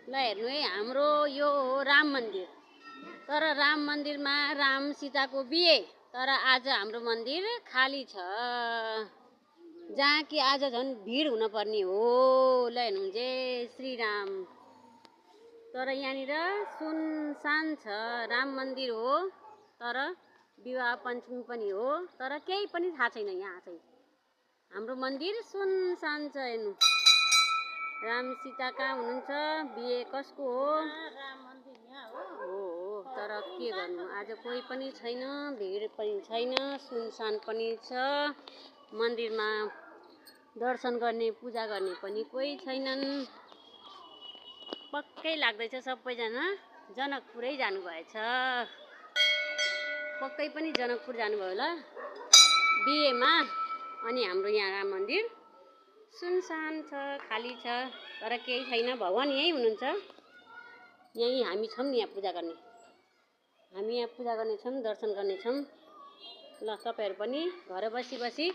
ल हेर्नु है, हाम्रो यो हो राम मन्दिर। तर राम मन्दिरमा राम सीताको बिहे, तर आज हाम्रो मन्दिर खाली छ, जहाँ कि आज झन् भिड हुन पर्ने हो। ल हेर्नु, जय श्री राम। तर यहाँनिर सुनसान छ, राम मन्दिर हो तर विवाह पञ्चमी पनि हो, तर केही पनि थाहा छैन। यहाँ चाहिँ हाम्रो मन्दिर सुनसान छ। हेर्नु, राम सीता कहाँ हुनुहुन्छ, बिहे कसको हो, राम मन्दिर यहाँ हो। तर के गर्नु, आज कोही पनि छैन, भिड पनि छैन, सुनसान पनि छ। मन्दिरमा दर्शन गर्ने, पूजा गर्ने पनि कोही छैनन्। पक्कै लाग्दैछ सबैजना जनकपुरै जानुभएछ। पक्कै पनि जनकपुर जानुभयो होला बिहेमा। अनि हाम्रो यहाँ राम मन्दिर सुनसान छ, खाली छ, तर केही छैन। भगवान् यहीँ हुनुहुन्छ, यहीँ हामी छौँ नि। यहाँ पूजा गर्ने, हामी यहाँ पूजा गर्नेछौँ, दर्शन गर्नेछौँ। ल तपाईँहरू पनि घर बसी बसी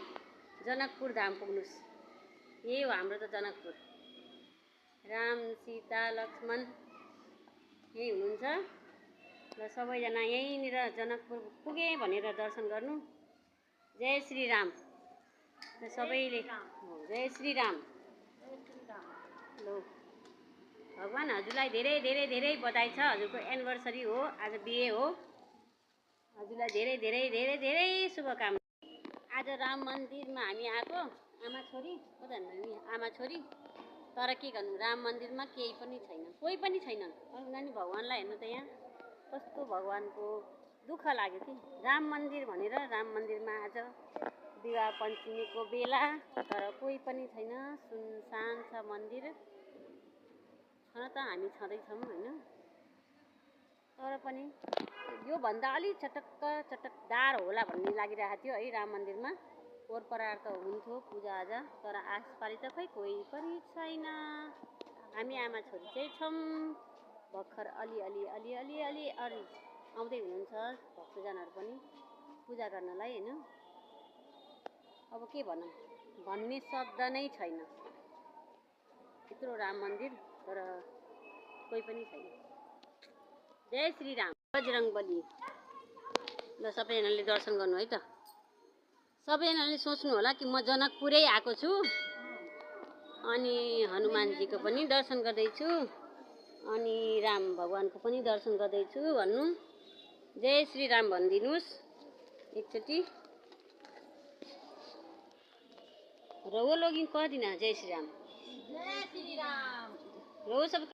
जनकपुर धाम पुग्नुहोस्। यही हो हाम्रो त जनकपुर। राम सीता लक्ष्मण यही हुनुहुन्छ। र सबैजना यहीँनिर जनकपुर पुगे भनेर दर्शन गर्नु। जय श्री राम। सबैले जय श्री राम। ल भगवान् हजुरलाई धेरै धेरै धेरै बधाई छ। हजुरको एनिभर्सरी हो, आज बिहे हो। हजुरलाई धेरै धेरै धेरै धेरै शुभकामना। आज राम मन्दिरमा हामी आएको आमा छोरी, आमा छोरी। तर के गर्नु, राम मन्दिरमा केही पनि छैन, कोही पनि छैनन्। नानी भगवान्लाई हेर्नु त, यहाँ कस्तो भगवान्को दुःख लाग्यो कि राम मन्दिर भनेर। राम मन्दिरमा आज विवाह पञ्चमीको बेला, तर कोही पनि छैन, सुनसान छ मन्दिर। छन त हामी छँदैछौँ होइन, तर पनि योभन्दा अलिक चटकदार होला भन्ने लागिरहेको थियो है राम मन्दिरमा। पोहोरपरार त हुन्थ्यो पूजाआजा, तर आसपालि त खै कोही पनि छैन। हामी आमा छोरी चाहिँ छौँ। भर्खर अलिअलि आउँदै हुनुहुन्छ भक्तजनहरू पनि पूजा गर्नलाई होइन। अब के भनौँ, भन्ने शब्द नै छैन। यत्रो राम मन्दिर, तर कोही पनि छैन। जय श्री राम। बजरङ्गबली। ल सबैजनाले दर्शन गर्नु है त। सबैजनाले सोच्नु होला कि म जनकपुरै आएको छु, अनि हनुमानजीको पनि दर्शन गर्दैछु, अनि राम भगवान्को पनि दर्शन गर्दैछु भन्नु। जय श्री राम भनिदिनुहोस् एकचोटि। रहो लोगी कह दिन जय श्री राम। जय श्री राम। रहो सब